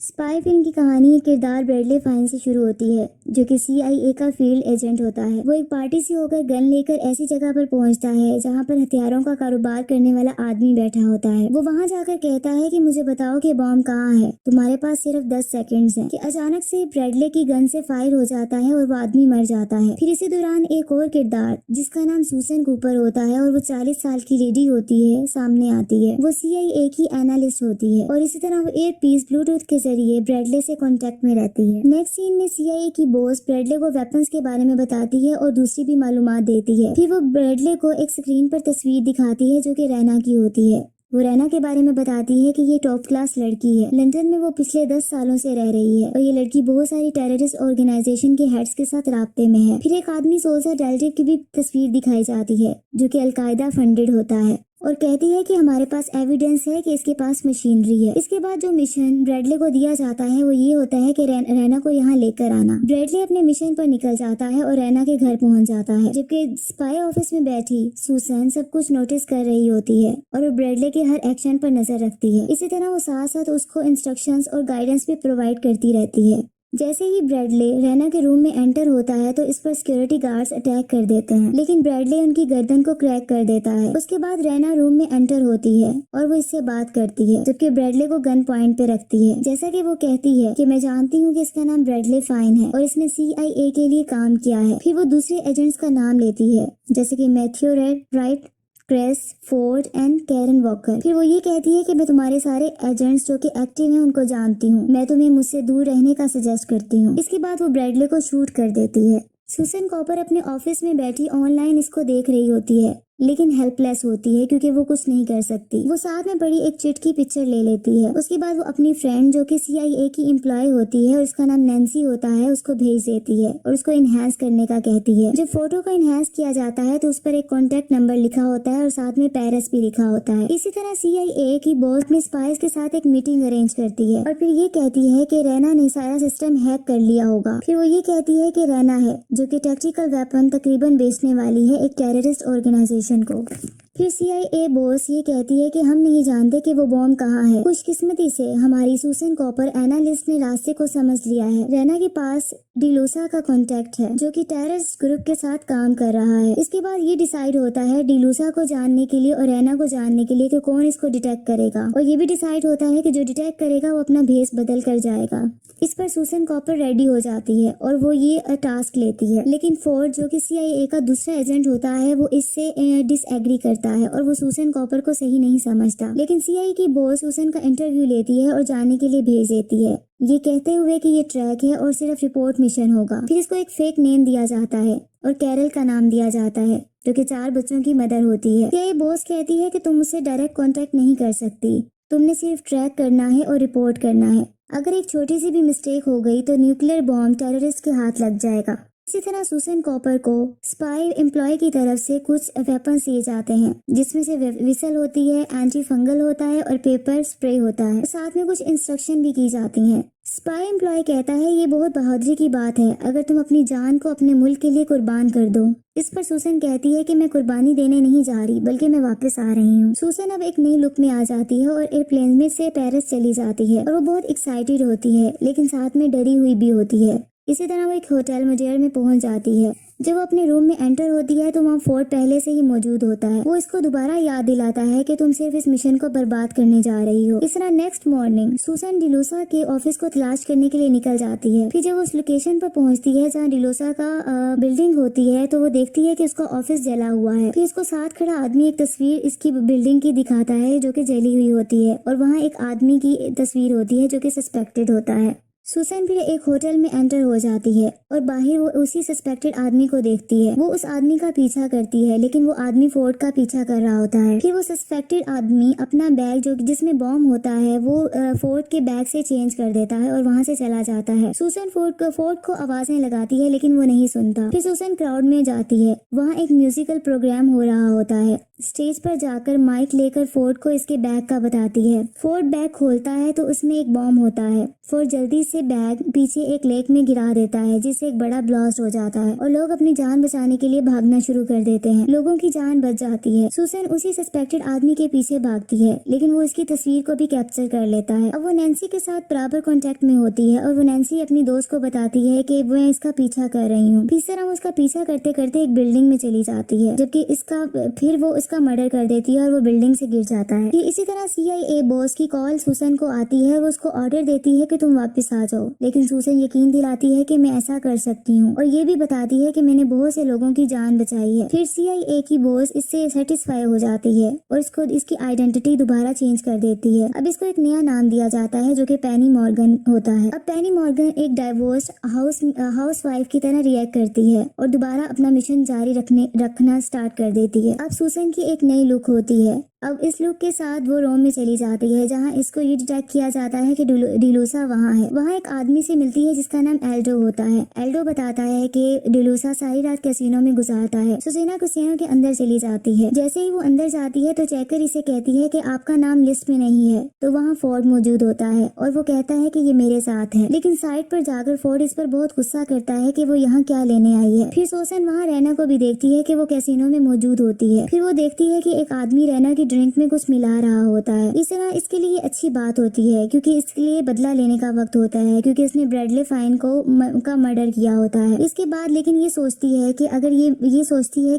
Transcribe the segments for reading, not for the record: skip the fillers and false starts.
Spy film की कहानी किरदार ब्रैडले फाइन से शुरू होती है, जो कि CIA का फील्ड एजेंट होता है। वो एक पार्टी से होकर गन लेकर ऐसी जगह पर पहुंचता है जहां पर हथियारों का कारोबार करने वाला आदमी बैठा होता है। वो वहां जाकर कहता है कि मुझे बताओ कि बॉम्ब कहाँ है, तुम्हारे पास सिर्फ 10 सेकंड्स हैं। कि अचानक से ब्रैडले की गन से फायर हो जाता है और वो आदमी मर जाता है। फिर इसी दौरान एक और किरदार जिसका नाम सूसन कूपर होता है और वो 40 साल की लेडी होती है सामने आती है। वो CIA की एनालिस्ट होती है और इसी तरह वो एयर पीस ब्लूटूथ के जरिए ब्रैडले से कांटेक्ट में रहती है। नेक्स्ट सीन में CIA की बॉस ब्रैडले को वेपन्स के बारे में बताती है और दूसरी भी मालूमात देती है। फिर वो ब्रैडले को एक स्क्रीन पर तस्वीर दिखाती है जो कि रैना की होती है। वो रैना के बारे में बताती है कि ये टॉप क्लास लड़की है। लंदन में वो पिछले 10 सालों से रह रही है और ये लड़की बहुत सारी टेररिस्ट ऑर्गेनाइजेशन के हेड्स के साथ राब्ते में है। फिर एक आदमी सोल्जर डेल्टा की भी तस्वीर दिखाई जाती है जो कि अलकायदा फंडेड होता है और कहती है कि हमारे पास एविडेंस है कि इसके पास मशीनरी है। इसके बाद जो मिशन ब्रैडले को दिया जाता है वो ये होता है कि रैना को यहाँ लेकर आना। ब्रैडले अपने मिशन पर निकल जाता है और रैना के घर पहुँच जाता है, जबकि स्पाई ऑफिस में बैठी सुसन सब कुछ नोटिस कर रही होती है और वो ब्रैडले के हर एक्शन पर नजर रखती है। इसी तरह वो साथ साथ उसको इंस्ट्रक्शंस और गाइडेंस भी प्रोवाइड करती रहती है। जैसे ही ब्रैडले रैना के रूम में एंटर होता है तो इस पर सिक्योरिटी गार्ड्स अटैक कर देते हैं, लेकिन ब्रैडले उनकी गर्दन को क्रैक कर देता है। उसके बाद रैना रूम में एंटर होती है और वो इससे बात करती है, जबकि ब्रैडले को गन पॉइंट पे रखती है। जैसा कि वो कहती है कि मैं जानती हूँ कि इसका नाम ब्रैडले फाइन है और इसने CIA के लिए काम किया है। फिर वो दूसरे एजेंट्स का नाम लेती है, जैसे कि Matthew Wright, Cress, Ford and Karen Walker. फिर वो ये कहती है कि मैं तुम्हारे सारे एजेंट्स जो कि एक्टिव हैं उनको जानती हूँ, मैं तुम्हें मुझसे दूर रहने का सजेस्ट करती हूँ। इसके बाद वो ब्रैडले को शूट कर देती है। सुसन कॉपर अपने ऑफिस में बैठी ऑनलाइन इसको देख रही होती है, लेकिन हेल्पलेस होती है क्योंकि वो कुछ नहीं कर सकती। वो साथ में पड़ी एक चिट की पिक्चर ले लेती है। उसके बाद वो अपनी फ्रेंड जो कि CIA की एम्प्लॉय होती है और उसका नाम नैन्सी होता है उसको भेज देती है और उसको इनहेंस करने का कहती है। जब फोटो को इनहेंस किया जाता है तो उस पर एक कॉन्टेक्ट नंबर लिखा होता है और साथ में पेरिस भी लिखा होता है। इसी तरह CIA की बॉस अपने स्पाइस के साथ एक मीटिंग अरेंज करती है और फिर ये कहती है कि रैना ने सारा सिस्टम हैक कर लिया होगा। फिर वो ये कहती है कि रैना है जो कि टैक्टिकल वेपन तकरीबन बेचने वाली है एक टेररिस्ट ऑर्गेनाइजेशन को। फिर CIA बॉस ये कहती है कि हम नहीं जानते कि वो बॉम्ब कहाँ है। खुशकिस्मती से हमारी सुसन कॉपर एनालिस्ट ने रास्ते को समझ लिया है। रैना के पास डिलूसा का कांटेक्ट है जो कि टेररिस्ट ग्रुप के साथ काम कर रहा है। इसके बाद ये डिसाइड होता है डिलूसा को जानने के लिए और रैना को जानने के लिए कि कौन इसको डिटेक्ट करेगा, और ये भी डिसाइड होता है कि जो डिटेक्ट करेगा वो अपना भेस बदल कर जाएगा। इस पर सुसन कॉपर रेडी हो जाती है और वो ये टास्क लेती है, लेकिन फोर्ड जो कि CIA का दूसरा एजेंट होता है वो इससे डिसएग्री करता है और वो सुसन कॉपर को सही नहीं समझता। लेकिन CIA की बॉस सुसन का इंटरव्यू लेती है और जानने के लिए भेज देती है, ये कहते हुए कि ये ट्रैक है और सिर्फ रिपोर्ट मिशन होगा। फिर इसको एक फेक नेम दिया जाता है और कैरल का नाम दिया जाता है जो कि 4 बच्चों की मदर होती है। CIA बॉस कहती है कि तुम मुझसे डायरेक्ट कांटेक्ट नहीं कर सकती, तुमने सिर्फ ट्रैक करना है और रिपोर्ट करना है। अगर एक छोटी सी भी मिस्टेक हो गई तो न्यूक्लियर बॉम्ब टेररिस्ट के हाथ लग जाएगा। इसी तरह सुसन कॉपर को स्पाई एम्प्लॉय की तरफ से कुछ वेपन दिए जाते हैं, जिसमें से विसल होती है, एंटी फंगल होता है और पेपर स्प्रे होता है। साथ में कुछ इंस्ट्रक्शन भी की जाती हैं। स्पाई एम्प्लॉय कहता है ये बहुत बहादुरी की बात है अगर तुम अपनी जान को अपने मुल्क के लिए कुर्बान कर दो। इस पर सुसन कहती है कि मैं कुर्बानी देने नहीं जा रही बल्कि मैं वापस आ रही हूँ। सुसन अब एक नई लुक में आ जाती है और एयरप्लेन में से पेरिस चली जाती है और वो बहुत एक्साइटेड होती है, लेकिन साथ में डरी हुई भी होती है। इसी तरह वो एक होटल मजेर में पहुंच जाती है। जब वो अपने रूम में एंटर होती है तो वहाँ फोर्ड पहले से ही मौजूद होता है। वो इसको दोबारा याद दिलाता है कि तुम सिर्फ इस मिशन को बर्बाद करने जा रही हो। इस तरह नेक्स्ट मॉर्निंग सुसन डिलूसा के ऑफिस को तलाश करने के लिए निकल जाती है। फिर जब वो उस लोकेशन पर पहुंचती है जहाँ डिलूसा का बिल्डिंग होती है तो वो देखती है कि उसका ऑफिस जला हुआ है। फिर इसको साथ खड़ा आदमी एक तस्वीर इसकी बिल्डिंग की दिखाता है जो कि जली हुई होती है और वहाँ एक आदमी की तस्वीर होती है जो कि सस्पेक्टेड होता है। सुसन फिर एक होटल में एंटर हो जाती है और बाहर वो उसी सस्पेक्टेड आदमी को देखती है। वो उस आदमी का पीछा करती है, लेकिन वो आदमी फोर्ड का पीछा कर रहा होता है। फिर वो सस्पेक्टेड आदमी अपना बैग जो जिसमें बॉम्ब होता है वो फोर्ड के बैग से चेंज कर देता है और वहाँ से चला जाता है। सुसन फोर्ड को आवाजें लगाती है लेकिन वो नहीं सुनता। फिर सुसन क्राउड में जाती है, वहाँ एक म्यूजिकल प्रोग्राम हो रहा होता है स्टेज पर जाकर माइक लेकर फोर्ड को इसके बैग का बताती है। फोर्ड बैग खोलता है तो उसमें एक बॉम्ब होता है। फोर्ड जल्दी से बैग पीछे एक लेक में गिरा देता है, जिससे एक बड़ा ब्लास्ट हो जाता है और लोग अपनी जान बचाने के लिए भागना शुरू कर देते हैं। लोगों की जान बच जाती है। सुसन उसी सस्पेक्टेड आदमी के पीछे भागती है, लेकिन वो इसकी तस्वीर को भी कैप्चर कर लेता है। अब वो नैन्सी के साथ बराबर कांटेक्ट में होती है और वो नैन्सी अपनी दोस्त को बताती है कि मैं इसका पीछा कर रही हूँ। इस तरह वो उसका पीछा करते करते एक बिल्डिंग में चली जाती है, जबकि फिर वो इसका मर्डर कर देती है और वो बिल्डिंग से गिर जाता है। इसी तरह CIA बॉस की कॉल सुसन को आती है। वो उसको ऑर्डर देती है कि तुम वापस आ जाओ, लेकिन सुसन यकीन दिलाती है कि मैं ऐसा कर सकती हूँ और ये भी बताती है कि मैंने बहुत से लोगों की जान बचाई है। फिर CIA की बॉस इससे सेटिस्फाई हो जाती है और इसकी आइडेंटिटी दोबारा चेंज कर देती है। अब इसको एक नया नाम दिया जाता है जो कि पेनी मॉर्गन होता है। अब पेनी मॉर्गन एक डाइवोर्स हाउसवाइफ की तरह रिएक्ट करती है और दोबारा अपना मिशन जारी रखना स्टार्ट कर देती है। अब सुसन की एक नई लुक होती है। अब इस लुक के साथ वो रोम में चली जाती है, जहां इसको ये डिटेक्ट किया जाता है कि डिलूसा वहां है। वहां एक आदमी से मिलती है जिसका नाम एल्डो होता है। एल्डो बताता है कि डिलूसा सारी रात कैसीनो में गुजारता है। सुसेना कैसीनो के अंदर चली जाती है। जैसे ही वो अंदर जाती है तो चेकर इसे कहती है कि आपका नाम लिस्ट में नहीं है। तो वहाँ फोर्ड मौजूद होता है और वो कहता है कि ये मेरे साथ है, लेकिन साइड पर जाकर फोर्ड इस पर बहुत गुस्सा करता है कि वो यहाँ क्या लेने आई है। फिर सुसन वहाँ रैना को भी देखती है कि वो कैसीनो में मौजूद होती है। फिर वो देखती है कि एक आदमी रैना की ड्रिंक में कुछ मिला रहा होता है। इस तरह इसके लिए अच्छी बात होती है, क्योंकि इसके लिए बदला लेने का वक्त होता है, क्योंकि इसने ब्रैडले फाइन का मर्डर किया होता है। इसके बाद लेकिन ये सोचती है कि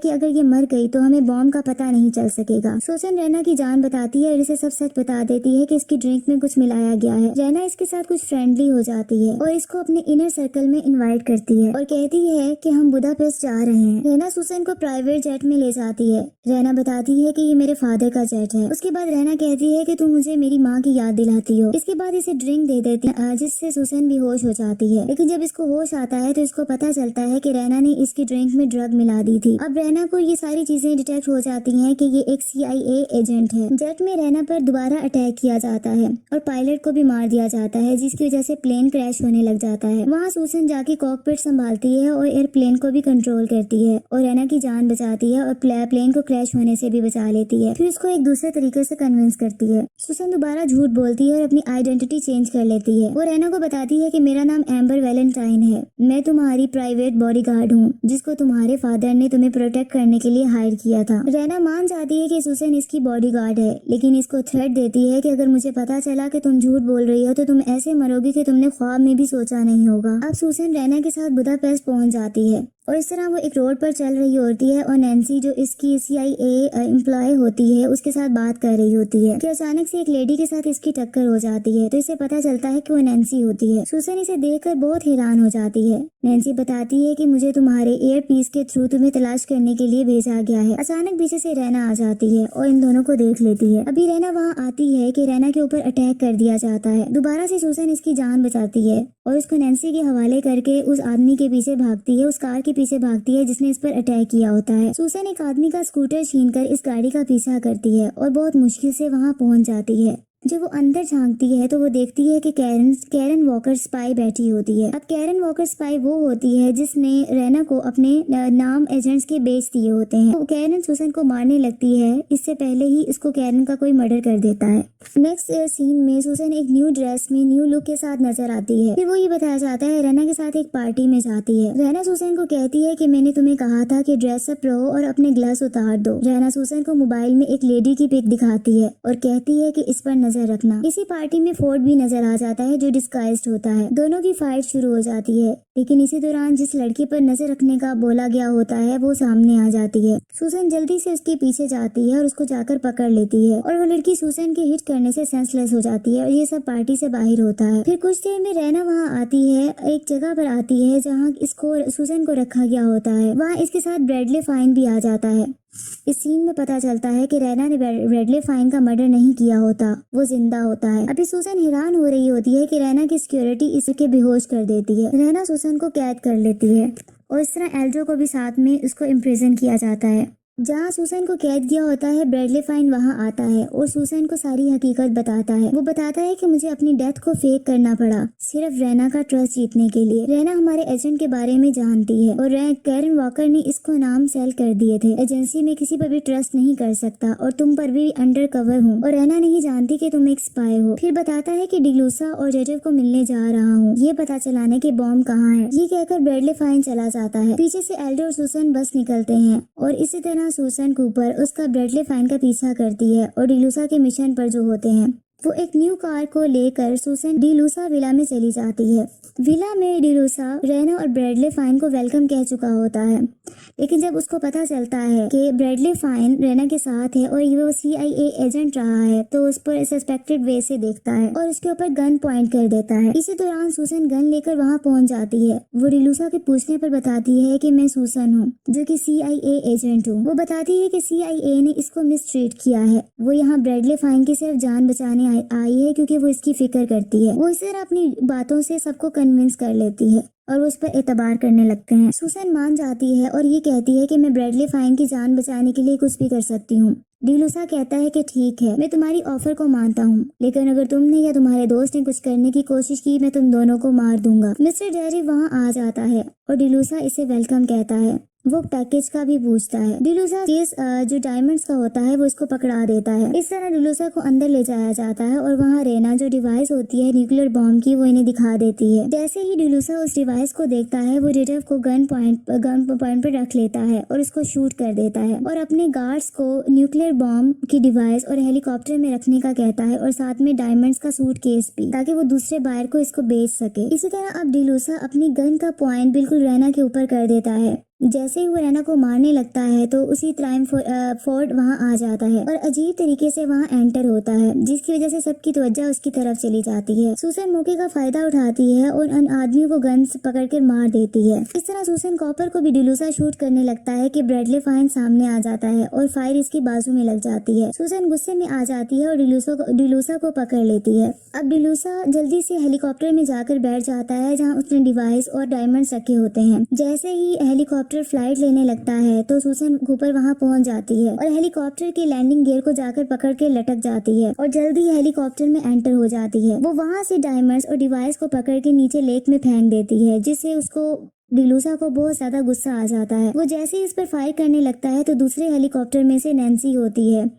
अगर ये मर गई तो हमें बॉम्ब का पता नहीं चल सकेगा। सुसन रैना की जान बताती है और इसे सब सच बता देती है कि इसकी ड्रिंक में कुछ मिलाया गया है। रैना इसके साथ कुछ फ्रेंडली हो जाती है और इसको अपने इनर सर्कल में इनवाइट करती है और कहती है कि हम बुदापेस्ट जा रहे हैं। रैना सुसन को प्राइवेट जेट में ले जाती है। रैना बताती है कि ये मेरे फादर का जेट है। उसके बाद रैना कहती है कि तुम मुझे मेरी माँ की याद दिलाती हो। इसके बाद इसे ड्रिंक दे देती है, जिससे सुसन भी होश हो जाती है। लेकिन जब इसको होश आता है तो इसको पता चलता है कि रैना ने इसकी ड्रिंक में ड्रग मिला दी थी। अब रैना को ये सारी चीजें डिटेक्ट हो जाती हैं कि ये एक CIA एजेंट है। जेट में रैना पर दोबारा अटैक किया जाता है और पायलट को भी मार दिया जाता है, जिसकी वजह से प्लेन क्रैश होने लग जाता है। वहाँ सुसन जाके कॉकपिट संभालती है और एयरप्लेन को भी कंट्रोल करती है और रैना की जान बचाती है और प्लेन को क्रैश होने से भी बचा लेती है। फिर उसको एक दूसरे तरीके से कन्विंस करती है। सुसन दोबारा झूठ बोलती है और अपनी आइडेंटिटी चेंज कर लेती है। वो रैना को बताती है कि मेरा नाम एम्बर वैलेंटाइन है, मैं तुम्हारी प्राइवेट बॉडीगार्ड हूँ, जिसको तुम्हारे फादर ने तुम्हें प्रोटेक्ट करने के लिए हायर किया था। रैना मान जाती है कि सुसन इसकी बॉडीगार्ड है, लेकिन इसको थ्रेट देती है कि अगर मुझे पता चला कि तुम झूठ बोल रही हो तो तुम ऐसे मरोगी कि तुमने ख्वाब में भी सोचा नहीं होगा। अब सुसन रैना के साथ बुदापेस्ट पहुंच जाती है और इस तरह वो एक रोड पर चल रही होती है और नैन्सी जो इसकी CIA एम्प्लॉय होती है उसके साथ बात कर रही होती है कि अचानक से एक लेडी के साथ इसकी टक्कर हो जाती है। तो इसे पता चलता है कि वो नैन्सी होती है। सुसन इसे देखकर बहुत हैरान हो जाती है। नैन्सी बताती है कि मुझे तुम्हारे एयर पीस के थ्रू तुम्हें तलाश करने के लिए भेजा गया है। अचानक पीछे से रैना आ जाती है और इन दोनों को देख लेती है। अभी रैना वहाँ आती है कि रैना के ऊपर अटैक कर दिया जाता है। दोबारा से सुसन इसकी जान बचाती है और उसको नैन्सी के हवाले करके उस आदमी के पीछे भागती है, उस कार के पीछे भागती है जिसने इस पर अटैक किया होता है। सुसन एक आदमी का स्कूटर छीनकर इस गाड़ी का पीछा करती है और बहुत मुश्किल से वहां पहुंच जाती है। जब वो अंदर झांकती है तो वो देखती है कि कैरन वॉकर स्पाई बैठी होती है। अब कैरन वॉकर स्पाई वो होती है जिसने रैना को अपने नाम एजेंट्स के बेच दिए होते हैं। तो कैरन सुसन को मारने लगती है, इससे पहले ही इसको कैरन का कोई मर्डर कर देता है। नेक्स्ट सीन में सुसन एक न्यू ड्रेस में न्यू लुक के साथ नजर आती है। फिर वो ये बताया जाता है रैना के साथ एक पार्टी में जाती है। रैना सुसन को कहती है कि मैंने तुम्हें कहा था कि ड्रेसअप रहो और अपने ग्लास उतार दो। रैना सुसन को मोबाइल में एक लेडी की पिक दिखाती है और कहती है कि इस पर नजर रखना। इसी पार्टी में फोर्ड भी नजर आ जाता है जो डिस्गाइज्ड होता है। दोनों की फाइट शुरू हो जाती है, लेकिन इसी दौरान जिस लड़की पर नजर रखने का बोला गया होता है वो सामने आ जाती है। सुसन जल्दी से उसके पीछे जाती है और उसको जाकर पकड़ लेती है और वो लड़की सुसन के हिट करने से सेंसलेस हो जाती है और ये सब पार्टी से बाहर होता है। फिर कुछ देर में रैना वहाँ आती है, एक जगह पर आती है जहाँ इसको सुसन को रखा गया होता है। वहाँ इसके साथ ब्रैडले फाइन भी आ जाता है। इस सीन में पता चलता है कि रैना ने ब्रैडले फाइन का मर्डर नहीं किया होता, वो जिंदा होता है। अभी सुसन हैरान हो रही होती है कि रैना की सिक्योरिटी इसके बेहोश कर देती है। रैना सुसन को कैद कर लेती है और इस तरह एल्ड्रो को भी साथ में उसको इम्प्रिजन किया जाता है। जहाँ सुसन को कैद किया होता है, ब्रैडली फाइन वहाँ आता है और सुसन को सारी हकीकत बताता है। वो बताता है कि मुझे अपनी डेथ को फेक करना पड़ा सिर्फ रैना का ट्रस्ट जीतने के लिए। रैना हमारे एजेंट के बारे में जानती है और कैरन वॉकर ने इसको नाम सेल कर दिए थे। एजेंसी में किसी पर भी ट्रस्ट नहीं कर सकता और तुम पर भी अंडर कवर हूँ और रैना नहीं जानती कि तुम एक स्पाई हो। फिर बताता है कि डिलूसा और जेजेव को मिलने जा रहा हूँ, ये पता चलाने के बॉम्ब कहाँ है। ये कहकर ब्रैडली फाइन चला जाता है। पीछे से एल्डर और सुसन बस निकलते हैं और इसी तरह सुसन कूपर उसका ब्रैडली फाइन का पीछा करती है और डिलूसा के मिशन पर जो होते हैं। वो एक न्यू कार को लेकर सुसन डिलूसा विला में चली जाती है। विला में डिलूसा रैना और ब्रैडली फाइन को वेलकम कह चुका होता है, लेकिन जब उसको पता चलता है कि ब्रैडली फाइन रैना के साथ है और वो CIA एजेंट रहा है तो उस पर सस्पेक्टेड वे से देखता है और उसके ऊपर गन पॉइंट कर देता है। इसी दौरान सुसन गन लेकर वहाँ पहुँच जाती है। वो डिलूसा के पूछने पर बताती है कि मैं सुसन हूँ जो कि CIA एजेंट हूँ। वो बताती है कि CIA ने इसको मिसट्रीट किया है। वो यहाँ ब्रैडली फाइन की सिर्फ जान बचाने आई है क्योंकि वो इसकी फिक्र करती है। वो इस तरह अपनी बातों से सबको कन्विंस कर लेती है और उस पर एतबार करने लगते हैं। सुसन मान जाती है और ये कहती है कि मैं ब्रैडली फाइन की जान बचाने के लिए कुछ भी कर सकती हूँ। डिलूसा कहता है कि ठीक है, मैं तुम्हारी ऑफर को मानता हूँ, लेकिन अगर तुमने या तुम्हारे दोस्त ने कुछ करने की कोशिश की मैं तुम दोनों को मार दूंगा। मिस्टर जेरी वहाँ आ जाता है और डिलूसा इसे वेलकम कहता है। वो पैकेज का भी पूछता है। डिलूसा केस जो डायमंड्स का होता है वो इसको पकड़ा देता है। इस तरह डिलूसा को अंदर ले जाया जाता है और वहाँ रेना जो डिवाइस होती है न्यूक्लियर बॉम्ब की वो इन्हें दिखा देती है। जैसे ही डिलूसा उस डिवाइस को देखता है वो जेजेव को गन पॉइंट पर रख लेता है और उसको शूट कर देता है और अपने गार्ड्स को न्यूक्लियर बॉम्ब की डिवाइस और हेलीकॉप्टर में रखने का कहता है और साथ में डायमंड्स का सूट केस भी, ताकि वो दूसरे बायर को इसको बेच सके। इसी तरह अब डिलूसा अपनी गन का पॉइंट बिल्कुल रैना के ऊपर कर देता है। जैसे ही वो रैना को मारने लगता है तो उसी टाइम फोर्ड वहाँ आ जाता है और अजीब तरीके से वहाँ एंटर होता है, जिसकी वजह से सबकी तवज्जो उसकी तरफ चली जाती है। सुसन मौके का फायदा उठाती है और उन आदमियों को गन से पकड़कर मार देती है। इस तरह सुसन कॉपर को भी डिलूसा शूट करने लगता है कि ब्रैडली फाइन सामने आ जाता है और फायर इसकी बाजू में लग जाती है। सुसन गुस्से में आ जाती है और डिलूसा को पकड़ लेती है। अब डिलूसा जल्दी से हेलीकॉप्टर में जाकर बैठ जाता है जहाँ उसने डिवाइस और डायमंड्स रखे होते हैं। जैसे ही हेलीकॉप्टर फ्लाइट लेने लगता है तो सुसन कूपर वहाँ पहुँच जाती है और हेलीकॉप्टर के लैंडिंग गियर को जाकर पकड़ के लटक जाती है और जल्दी ही हेलीकॉप्टर में एंटर हो जाती है। वो वहाँ से डायमंड्स और डिवाइस को पकड़ के नीचे लेक में फेंक देती है, जिससे उसको डिलूसा को बहुत ज्यादा गुस्सा आ जाता है। वो जैसे ही इस पर फायर करने लगता है तो दूसरे हेलीकॉप्टर में से नैन्सी होती है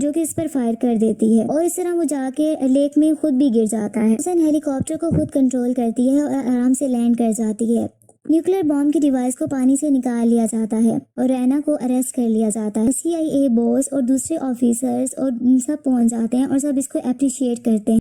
जो कि इस पर फायर कर देती है और इस तरह वो जाके लेक में खुद भी गिर जाता है। सुसन हेलीकॉप्टर को खुद कंट्रोल करती है और आराम से लैंड कर जाती है। न्यूक्लियर बॉम्ब की डिवाइस को पानी से निकाल लिया जाता है और रैना को अरेस्ट कर लिया जाता है। CIA बॉस और दूसरे ऑफिसर्स और सब पहुंच जाते हैं और सब इसको अप्रिशिएट करते हैं।